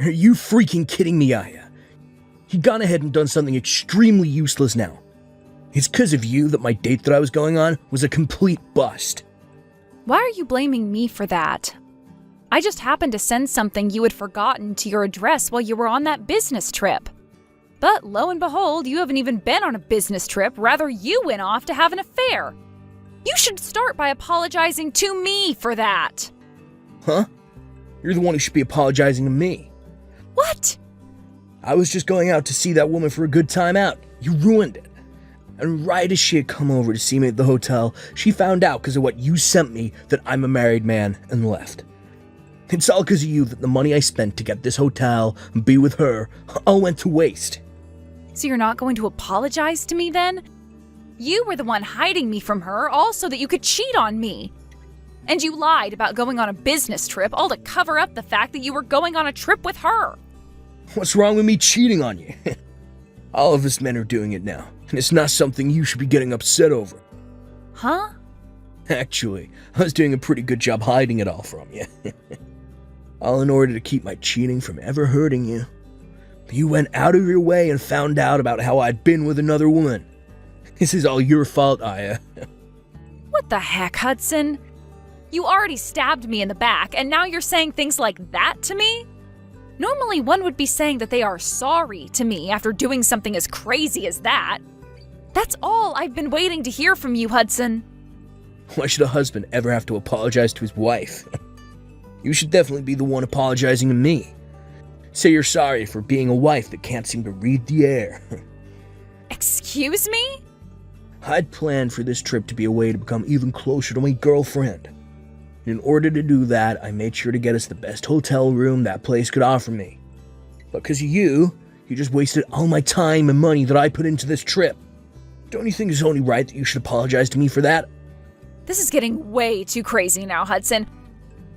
Are you freaking kidding me, Aya? He'd gone ahead and done something extremely useless now. It's because of you that my date that I was going on was a complete bust. Why are you blaming me for that? I just happened to send something you had forgotten to your address while you were on that business trip. But lo and behold, you haven't even been on a business trip, rather you went off to have an affair. You should start by apologizing to me for that. Huh? You're the one who should be apologizing to me. What? I was just going out to see that woman for a good time out. You ruined it. And right as she had come over to see me at the hotel, she found out because of what you sent me that I'm a married man and left. It's all because of you that the money I spent to get this hotel and be with her all went to waste. So you're not going to apologize to me then? You were the one hiding me from her, all so that you could cheat on me. And you lied about going on a business trip, all to cover up the fact that you were going on a trip with her. What's wrong with me cheating on you? All of us men are doing it now, and it's not something you should be getting upset over. Huh? Actually, I was doing a pretty good job hiding it all from you. All in order to keep my cheating from ever hurting you. But you went out of your way and found out about how I'd been with another woman. This is all your fault, Aya. What the heck, Hudson? You already stabbed me in the back, and now you're saying things like that to me? Normally, one would be saying that they are sorry to me after doing something as crazy as that. That's all I've been waiting to hear from you, Hudson. Why should a husband ever have to apologize to his wife? You should definitely be the one apologizing to me. Say you're sorry for being a wife that can't seem to read the air. Excuse me? I'd planned for this trip to be a way to become even closer to my girlfriend. In order to do that, I made sure to get us the best hotel room that place could offer me. But because of you just wasted all my time and money that I put into this trip. Don't you think it's only right that you should apologize to me for that? This is getting way too crazy now, Hudson.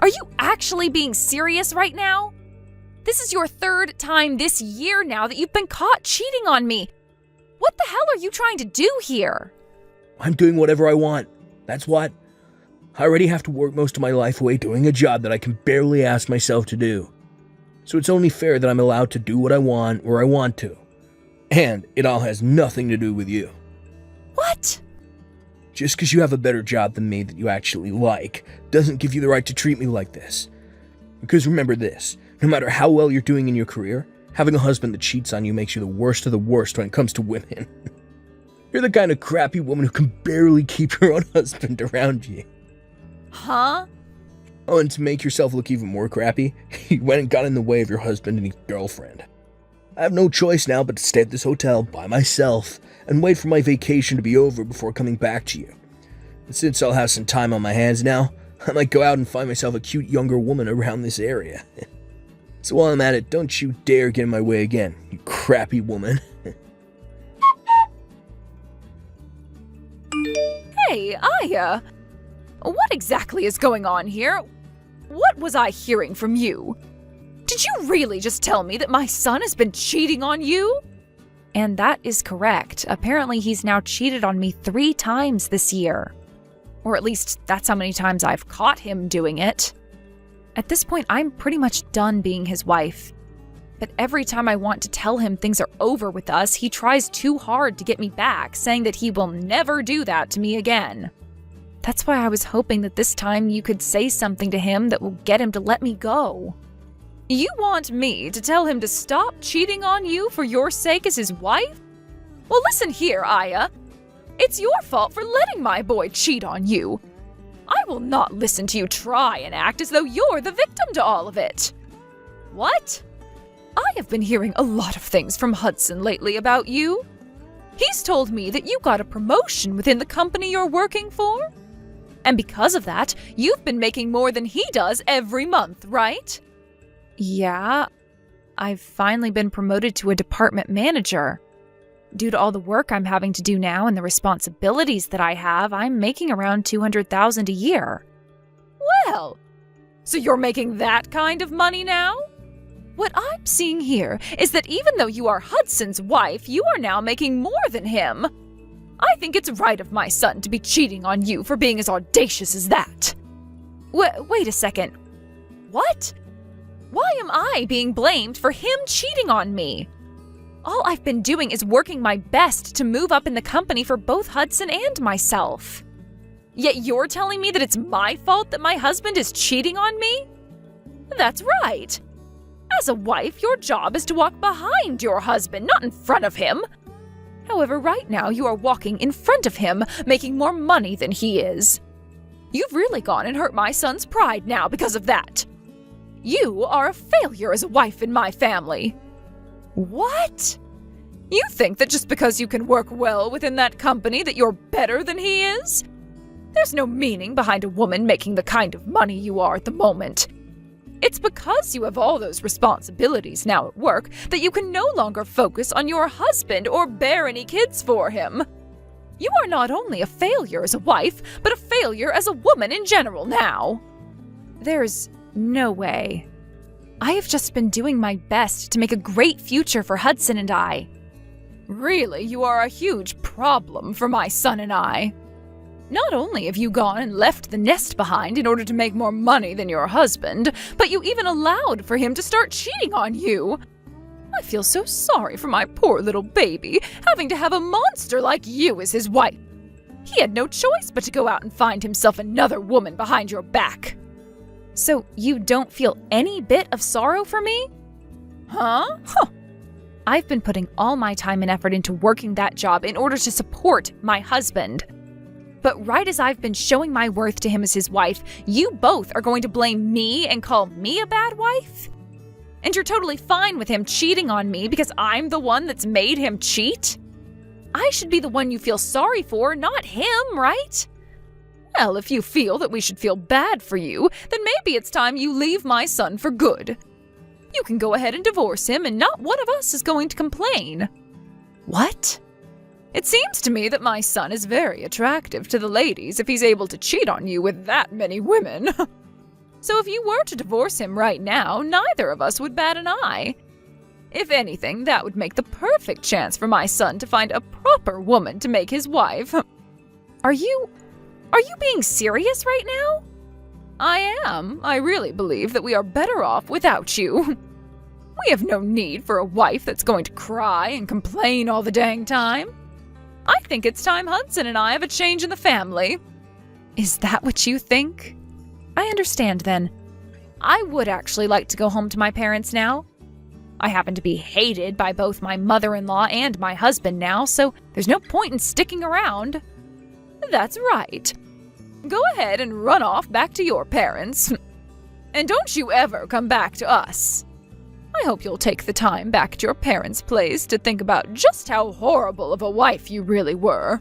Are you actually being serious right now? This is your third time this year now that you've been caught cheating on me. What the hell are you trying to do here? I'm doing whatever I want. That's what. I already have to work most of my life away doing a job that I can barely ask myself to do. So it's only fair that I'm allowed to do what I want where I want to. And it all has nothing to do with you. What? Just because you have a better job than me that you actually like doesn't give you the right to treat me like this. Because remember this, no matter how well you're doing in your career, having a husband that cheats on you makes you the worst of the worst when it comes to women. You're the kind of crappy woman who can barely keep your own husband around you. Huh? Oh, and to make yourself look even more crappy, you went and got in the way of your husband and his girlfriend. I have no choice now but to stay at this hotel by myself and wait for my vacation to be over before coming back to you. And since I'll have some time on my hands now, I might go out and find myself a cute younger woman around this area. So while I'm at it, don't you dare get in my way again, you crappy woman. Hey, Aya. What exactly is going on here? What was I hearing from you? Did you really just tell me that my son has been cheating on you? And that is correct. Apparently he's now cheated on me 3 times this year. Or at least that's how many times I've caught him doing it. At this point, I'm pretty much done being his wife. But every time I want to tell him things are over with us, he tries too hard to get me back, saying that he will never do that to me again. That's why I was hoping that this time you could say something to him that will get him to let me go. You want me to tell him to stop cheating on you for your sake as his wife? Well, listen here, Aya. It's your fault for letting my boy cheat on you. I will not listen to you try and act as though you're the victim to all of it. What? I have been hearing a lot of things from Hudson lately about you. He's told me that you got a promotion within the company you're working for. And because of that, you've been making more than he does every month, right? Yeah, I've finally been promoted to a department manager. Due to all the work I'm having to do now and the responsibilities that I have, I'm making around $200,000 a year. Well, so you're making that kind of money now? What I'm seeing here is that even though you are Hudson's wife, you are now making more than him. I think it's right of my son to be cheating on you for being as audacious as that. Wait a second. What? Why am I being blamed for him cheating on me? All I've been doing is working my best to move up in the company for both Hudson and myself. Yet you're telling me that it's my fault that my husband is cheating on me? That's right. As a wife, your job is to walk behind your husband, not in front of him. However, right now you are walking in front of him, making more money than he is. You've really gone and hurt my son's pride now because of that. You are a failure as a wife in my family. What? You think that just because you can work well within that company that you're better than he is? There's no meaning behind a woman making the kind of money you are at the moment. It's because you have all those responsibilities now at work that you can no longer focus on your husband or bear any kids for him. You are not only a failure as a wife, but a failure as a woman in general now. There's no way. I have just been doing my best to make a great future for Hudson and I. Really, you are a huge problem for my son and I. Not only have you gone and left the nest behind in order to make more money than your husband, but you even allowed for him to start cheating on you. I feel so sorry for my poor little baby, having to have a monster like you as his wife. He had no choice but to go out and find himself another woman behind your back. So you don't feel any bit of sorrow for me? Huh? I've been putting all my time and effort into working that job in order to support my husband. But right as I've been showing my worth to him as his wife, you both are going to blame me and call me a bad wife? And you're totally fine with him cheating on me because I'm the one that's made him cheat? I should be the one you feel sorry for, not him, right? Well, if you feel that we should feel bad for you, then maybe it's time you leave my son for good. You can go ahead and divorce him and not one of us is going to complain. What? It seems to me that my son is very attractive to the ladies if he's able to cheat on you with that many women. So if you were to divorce him right now, neither of us would bat an eye. If anything, that would make the perfect chance for my son to find a proper woman to make his wife. Are you being serious right now? I am. I really believe that we are better off without you. We have no need for a wife that's going to cry and complain all the dang time. I think it's time Hudson and I have a change in the family. Is that what you think? I understand then. I would actually like to go home to my parents now. I happen to be hated by both my mother-in-law and my husband now, so there's no point in sticking around. That's right. Go ahead and run off back to your parents. And don't you ever come back to us. I hope you'll take the time back at your parents' place to think about just how horrible of a wife you really were.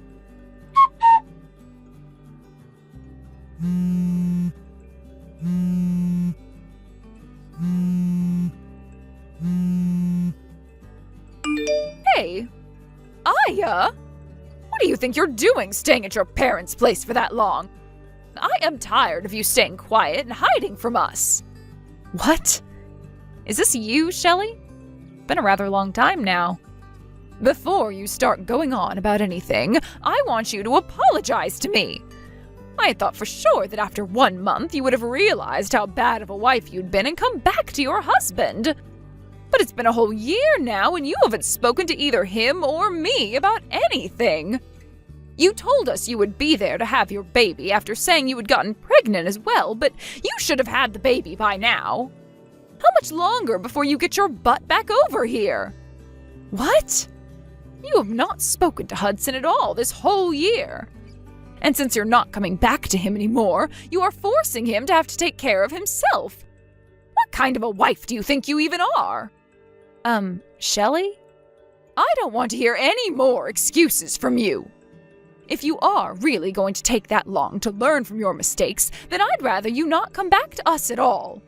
Hey, Aya! What do you think you're doing staying at your parents' place for that long? I am tired of you staying quiet and hiding from us. What? Is this you, Shelley? Been a rather long time now. Before you start going on about anything, I want you to apologize to me. I had thought for sure that after 1 month you would have realized how bad of a wife you'd been and come back to your husband. But it's been a whole year now and you haven't spoken to either him or me about anything. You told us you would be there to have your baby after saying you had gotten pregnant as well, but you should have had the baby by now. How much longer before you get your butt back over here? What? You have not spoken to Hudson at all this whole year. And since you're not coming back to him anymore, you are forcing him to have to take care of himself. What kind of a wife do you think you even are? Shelley? I don't want to hear any more excuses from you. If you are really going to take that long to learn from your mistakes, then I'd rather you not come back to us at all.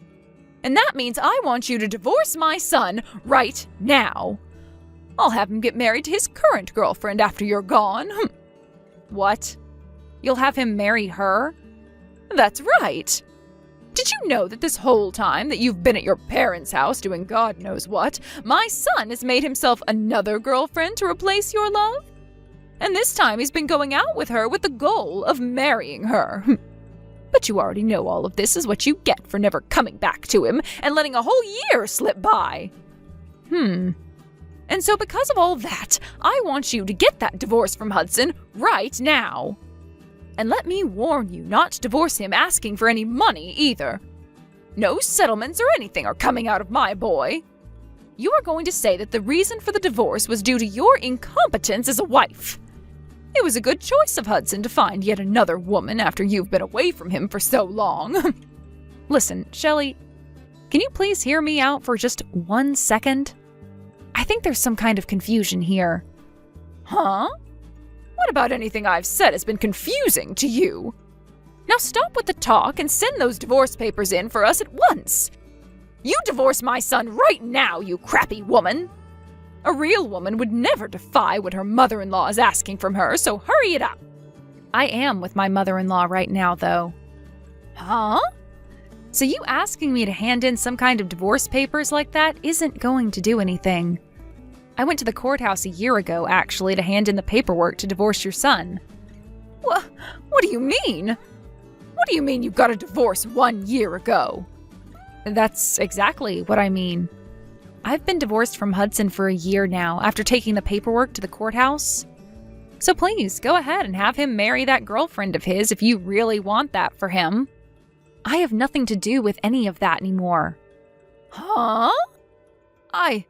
And that means I want you to divorce my son right now. I'll have him get married to his current girlfriend after you're gone. What? You'll have him marry her? That's right. Did you know that this whole time that you've been at your parents' house doing God knows what, my son has made himself another girlfriend to replace your love? And this time he's been going out with her with the goal of marrying her. But you already know all of this is what you get for never coming back to him and letting a whole year slip by. And so because of all that, I want you to get that divorce from Hudson right now. And let me warn you not to divorce him asking for any money either. No settlements or anything are coming out of my boy. You are going to say that the reason for the divorce was due to your incompetence as a wife. It was a good choice of Hudson to find yet another woman after you've been away from him for so long. Listen, Shelley, can you please hear me out for just 1 second? I think there's some kind of confusion here. Huh? What about anything I've said has been confusing to you? Now stop with the talk and send those divorce papers in for us at once. You divorce my son right now, you crappy woman. A real woman would never defy what her mother-in-law is asking from her, so hurry it up. I am with my mother-in-law right now, though. Huh? So you asking me to hand in some kind of divorce papers like that isn't going to do anything. I went to the courthouse a year ago, actually, to hand in the paperwork to divorce your son. What do you mean? What do you mean you got a divorce 1 year ago? That's exactly what I mean. I've been divorced from Hudson for a year now after taking the paperwork to the courthouse. So please, go ahead and have him marry that girlfriend of his if you really want that for him. I have nothing to do with any of that anymore. Huh? I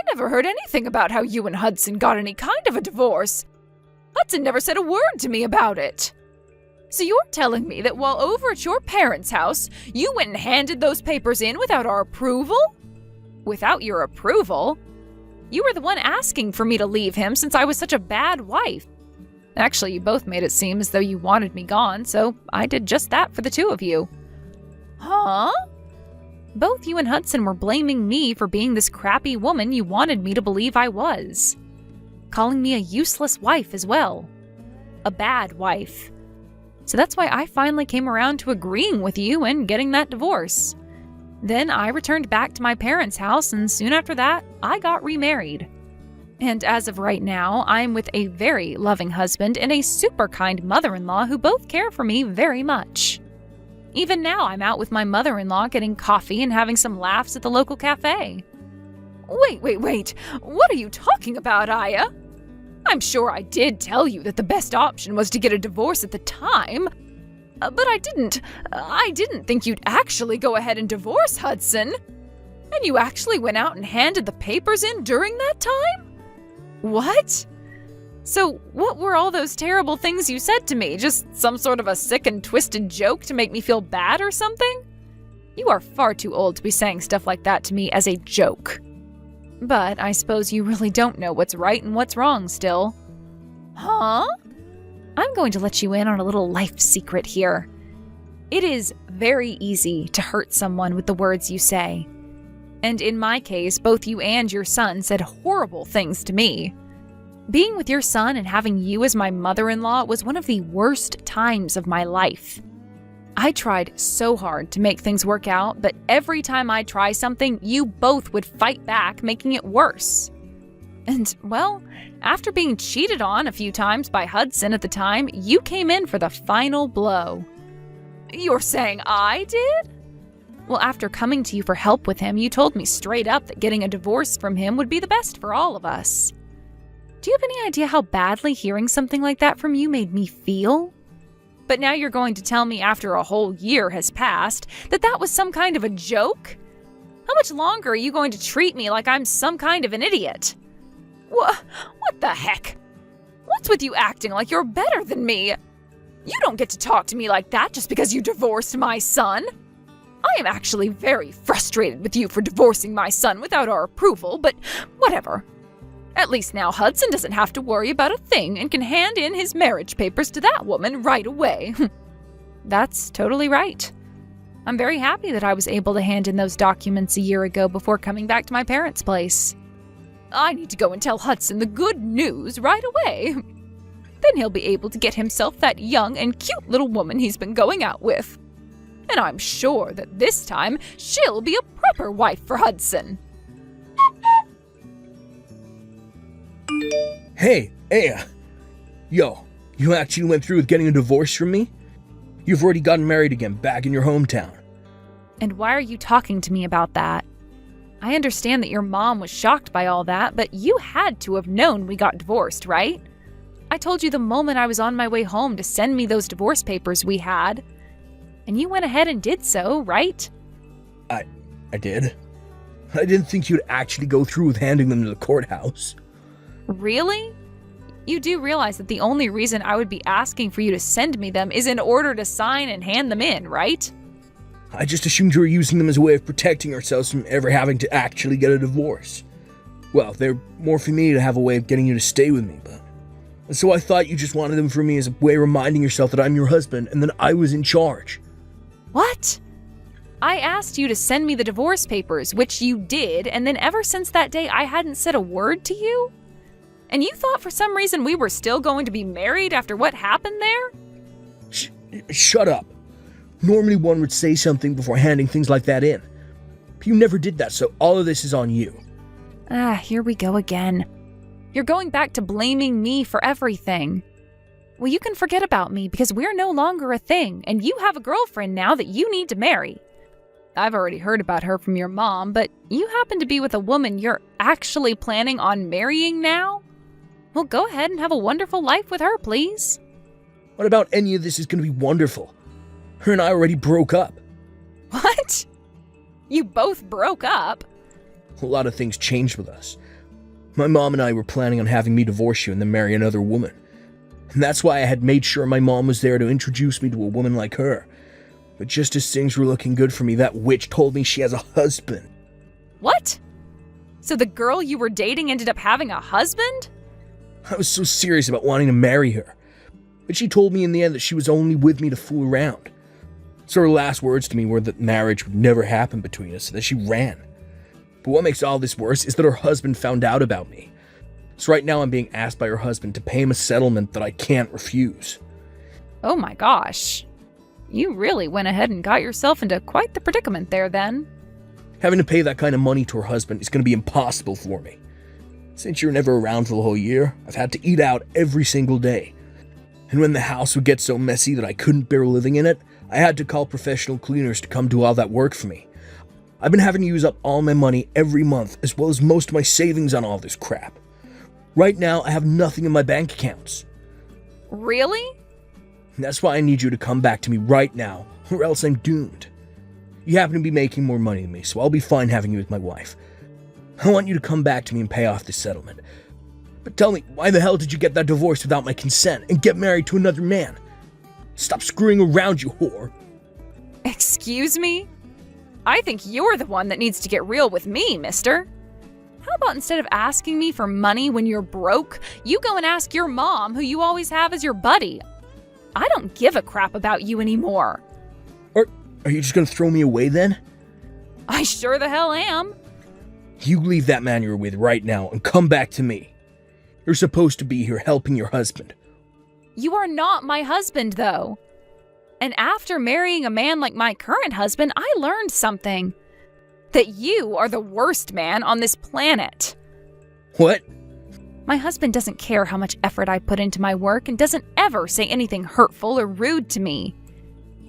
never heard anything about how you and Hudson got any kind of a divorce. Hudson never said a word to me about it. So you're telling me that while over at your parents' house, you went and handed those papers in without our approval? Without your approval? You were the one asking for me to leave him since I was such a bad wife. Actually, you both made it seem as though you wanted me gone, so I did just that for the two of you. Huh? Both you and Hudson were blaming me for being this crappy woman you wanted me to believe I was. Calling me a useless wife as well. A bad wife. So that's why I finally came around to agreeing with you and getting that divorce. Then I returned back to my parents' house, and soon after that, I got remarried. And as of right now, I'm with a very loving husband and a super kind mother-in-law who both care for me very much. Even now, I'm out with my mother-in-law getting coffee and having some laughs at the local cafe. Wait. What are you talking about, Aya? I'm sure I did tell you that the best option was to get a divorce at the time. But I didn't think you'd actually go ahead and divorce Hudson. And you actually went out and handed the papers in during that time? What? So what were all those terrible things you said to me? Just some sort of a sick and twisted joke to make me feel bad or something? You are far too old to be saying stuff like that to me as a joke. But I suppose you really don't know what's right and what's wrong still. Huh? I'm going to let you in on a little life secret here. It is very easy to hurt someone with the words you say. And in my case, both you and your son said horrible things to me. Being with your son and having you as my mother-in-law was one of the worst times of my life. I tried so hard to make things work out, but every time I try something, you both would fight back, making it worse. And, well, after being cheated on a few times by Hudson at the time, you came in for the final blow. You're saying I did? Well, after coming to you for help with him, you told me straight up that getting a divorce from him would be the best for all of us. Do you have any idea how badly hearing something like that from you made me feel? But now you're going to tell me after a whole year has passed that that was some kind of a joke? How much longer are you going to treat me like I'm some kind of an idiot? What the heck? What's with you acting like you're better than me? You don't get to talk to me like that just because you divorced my son. I am actually very frustrated with you for divorcing my son without our approval, but whatever. At least now Hudson doesn't have to worry about a thing and can hand in his marriage papers to that woman right away. That's totally right. I'm very happy that I was able to hand in those documents a year ago before coming back to my parents' place. I need to go and tell Hudson the good news right away. Then he'll be able to get himself that young and cute little woman he's been going out with. And I'm sure that this time she'll be a proper wife for Hudson. Hey, Aya. Yo, you actually went through with getting a divorce from me? You've already gotten married again back in your hometown. And why are you talking to me about that? I understand that your mom was shocked by all that, but you had to have known we got divorced, right? I told you the moment I was on my way home to send me those divorce papers we had. And you went ahead and did so, right? I did. I didn't think you'd actually go through with handing them to the courthouse. Really? You do realize that the only reason I would be asking for you to send me them is in order to sign and hand them in, right? I just assumed you were using them as a way of protecting ourselves from ever having to actually get a divorce. Well, they're more for me to have a way of getting you to stay with me, but... So I thought you just wanted them for me as a way of reminding yourself that I'm your husband and that I was in charge. What? I asked you to send me the divorce papers, which you did, and then ever since that day I hadn't said a word to you? And you thought for some reason we were still going to be married after what happened there? Shut up. Normally one would say something before handing things like that in. But you never did that, so all of this is on you. Here we go again. You're going back to blaming me for everything. Well, you can forget about me because we're no longer a thing, and you have a girlfriend now that you need to marry. I've already heard about her from your mom, but you happen to be with a woman you're actually planning on marrying now? Well, go ahead and have a wonderful life with her, please. What about any of this is going to be wonderful? Her and I already broke up. What? You both broke up? A lot of things changed with us. My mom and I were planning on having me divorce you and then marry another woman. And that's why I had made sure my mom was there to introduce me to a woman like her. But just as things were looking good for me, that witch told me she has a husband. What? So the girl you were dating ended up having a husband? I was so serious about wanting to marry her. But she told me in the end that she was only with me to fool around. So her last words to me were that marriage would never happen between us, so that she ran. But what makes all this worse is that her husband found out about me. So right now I'm being asked by her husband to pay him a settlement that I can't refuse. Oh my gosh. You really went ahead and got yourself into quite the predicament there then. Having to pay that kind of money to her husband is going to be impossible for me. Since you're never around for the whole year, I've had to eat out every single day. And when the house would get so messy that I couldn't bear living in it, I had to call professional cleaners to come do all that work for me. I've been having to use up all my money every month, as well as most of my savings on all this crap. Right now, I have nothing in my bank accounts. Really? And that's why I need you to come back to me right now, or else I'm doomed. You happen to be making more money than me, so I'll be fine having you as my wife. I want you to come back to me and pay off this settlement. But tell me, why the hell did you get that divorce without my consent and get married to another man? Stop screwing around, you whore. Excuse me? I think you're the one that needs to get real with me, mister. How about instead of asking me for money when you're broke, you go and ask your mom, who you always have as your buddy? I don't give a crap about you anymore. Are you just gonna throw me away then? I sure the hell am. You leave that man you're with right now and come back to me. You're supposed to be here helping your husband. You are not my husband, though. And after marrying a man like my current husband, I learned something. That you are the worst man on this planet. What? My husband doesn't care how much effort I put into my work and doesn't ever say anything hurtful or rude to me.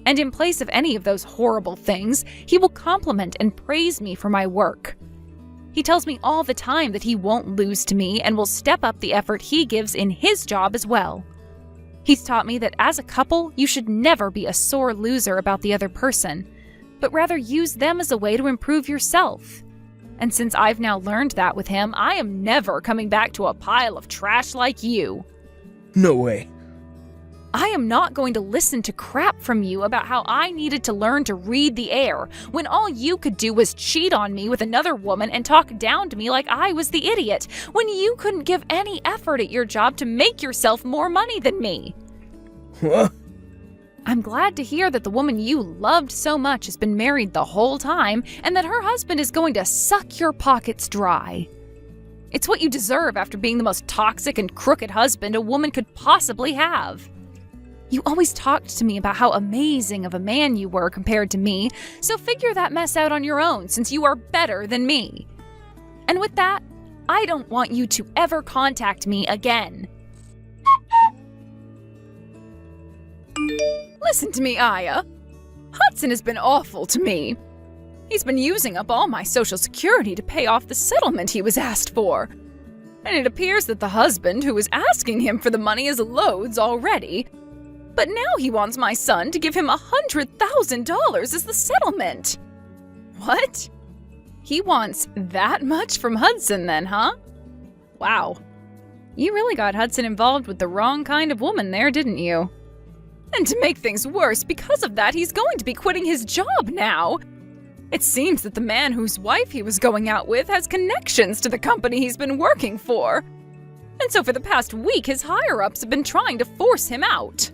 And in place of any of those horrible things, he will compliment and praise me for my work. He tells me all the time that he won't lose to me and will step up the effort he gives in his job as well. He's taught me that as a couple, you should never be a sore loser about the other person, but rather use them as a way to improve yourself. And since I've now learned that with him, I am never coming back to a pile of trash like you. No way. I am not going to listen to crap from you about how I needed to learn to read the air when all you could do was cheat on me with another woman and talk down to me like I was the idiot, when you couldn't give any effort at your job to make yourself more money than me. Huh? I'm glad to hear that the woman you loved so much has been married the whole time and that her husband is going to suck your pockets dry. It's what you deserve after being the most toxic and crooked husband a woman could possibly have. You always talked to me about how amazing of a man you were compared to me, so figure that mess out on your own since you are better than me. And with that, I don't want you to ever contact me again. Listen to me, Aya. Hudson has been awful to me. He's been using up all my Social Security to pay off the settlement he was asked for. And it appears that the husband who was asking him for the money is loads already. But now he wants my son to give him $100,000 as the settlement. What? He wants that much from Hudson then, huh? Wow. You really got Hudson involved with the wrong kind of woman there, didn't you? And to make things worse, because of that, he's going to be quitting his job now. It seems that the man whose wife he was going out with has connections to the company he's been working for. And so for the past week, his higher-ups have been trying to force him out.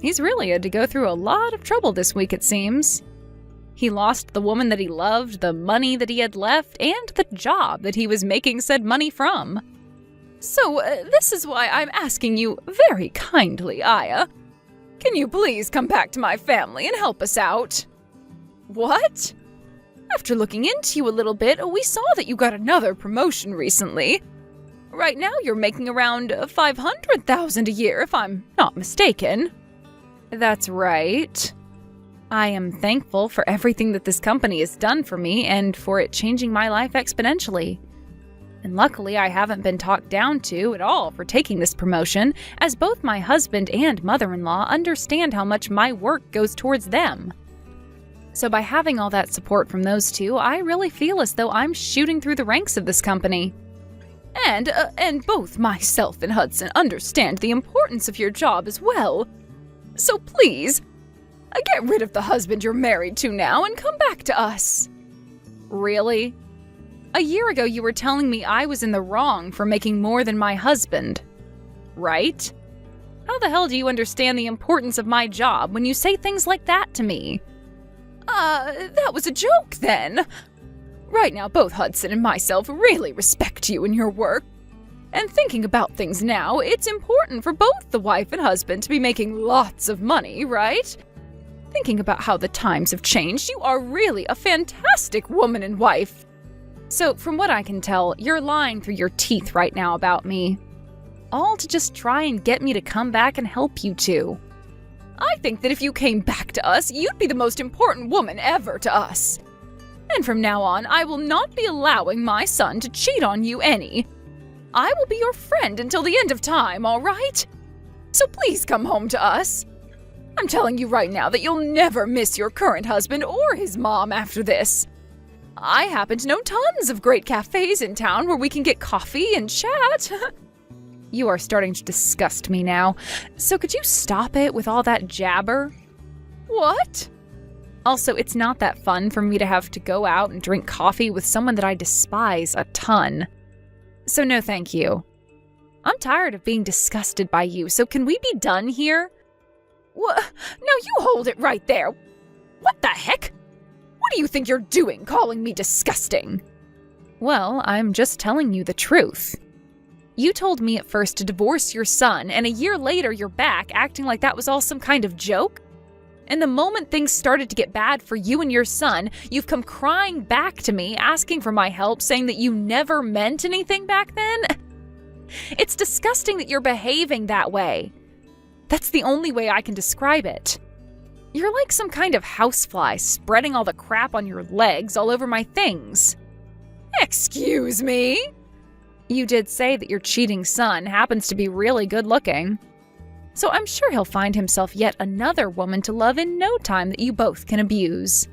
He's really had to go through a lot of trouble this week, it seems. He lost the woman that he loved, the money that he had left, and the job that he was making said money from. So, this is why I'm asking you very kindly, Aya. Can you please come back to my family and help us out? What? After looking into you a little bit, we saw that you got another promotion recently. Right now you're making around $500,000 a year, if I'm not mistaken. That's right. I am thankful for everything that this company has done for me and for it changing my life exponentially. And luckily, I haven't been talked down to at all for taking this promotion, as both my husband and mother-in-law understand how much my work goes towards them. So by having all that support from those two, I really feel as though I'm shooting through the ranks of this company. And both myself and Hudson understand the importance of your job as well. So please, get rid of the husband you're married to now and come back to us. Really? A year ago you were telling me I was in the wrong for making more than my husband, right? How the hell do you understand the importance of my job when you say things like that to me? That was a joke then. Right now, both Hudson and myself really respect you and your work. And thinking about things now, it's important for both the wife and husband to be making lots of money, right? Thinking about how the times have changed, you are really a fantastic woman and wife. So, from what I can tell, you're lying through your teeth right now about me. All to just try and get me to come back and help you two. I think that if you came back to us, you'd be the most important woman ever to us. And from now on, I will not be allowing my son to cheat on you any. I will be your friend until the end of time, all right? So please come home to us. I'm telling you right now that you'll never miss your current husband or his mom after this. I happen to know tons of great cafes in town where we can get coffee and chat. You are starting to disgust me now. So could you stop it with all that jabber? What? Also, it's not that fun for me to have to go out and drink coffee with someone that I despise a ton. So no thank you. I'm tired of being disgusted by you, so can we be done here? What? No, you hold it right there. What the heck? What do you think you're doing, calling me disgusting? Well, I'm just telling you the truth. You told me at first to divorce your son, and a year later you're back acting like that was all some kind of joke? And the moment things started to get bad for you and your son, you've come crying back to me, asking for my help, saying that you never meant anything back then? It's disgusting that you're behaving that way. That's the only way I can describe it. You're like some kind of housefly spreading all the crap on your legs all over my things. Excuse me? You did say that your cheating son happens to be really good looking. So I'm sure he'll find himself yet another woman to love in no time that you both can abuse.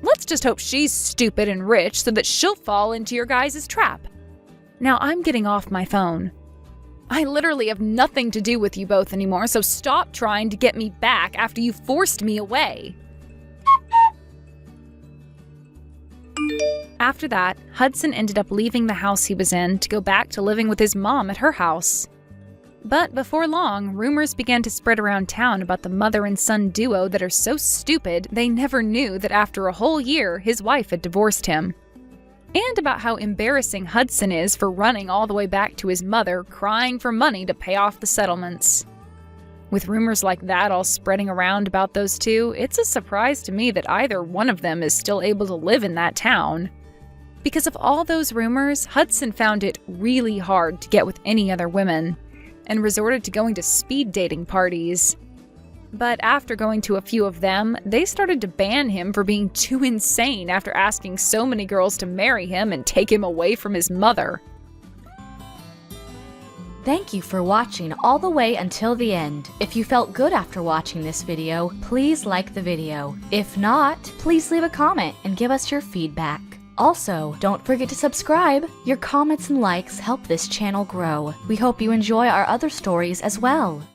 Let's just hope she's stupid and rich so that she'll fall into your guys' trap. Now I'm getting off my phone. I literally have nothing to do with you both anymore, so stop trying to get me back after you forced me away. After that, Hudson ended up leaving the house he was in to go back to living with his mom at her house. But before long, rumors began to spread around town about the mother and son duo that are so stupid they never knew that after a whole year his wife had divorced him. And about how embarrassing Hudson is for running all the way back to his mother, crying for money to pay off the settlements. With rumors like that all spreading around about those two, it's a surprise to me that either one of them is still able to live in that town. Because of all those rumors, Hudson found it really hard to get with any other women, and resorted to going to speed dating parties. But after going to a few of them, they started to ban him for being too insane after asking so many girls to marry him and take him away from his mother. Thank you for watching all the way until the end. If you felt good after watching this video, please like the video. If not, please leave a comment and give us your feedback. Also, don't forget to subscribe. Your comments and likes help this channel grow. We hope you enjoy our other stories as well.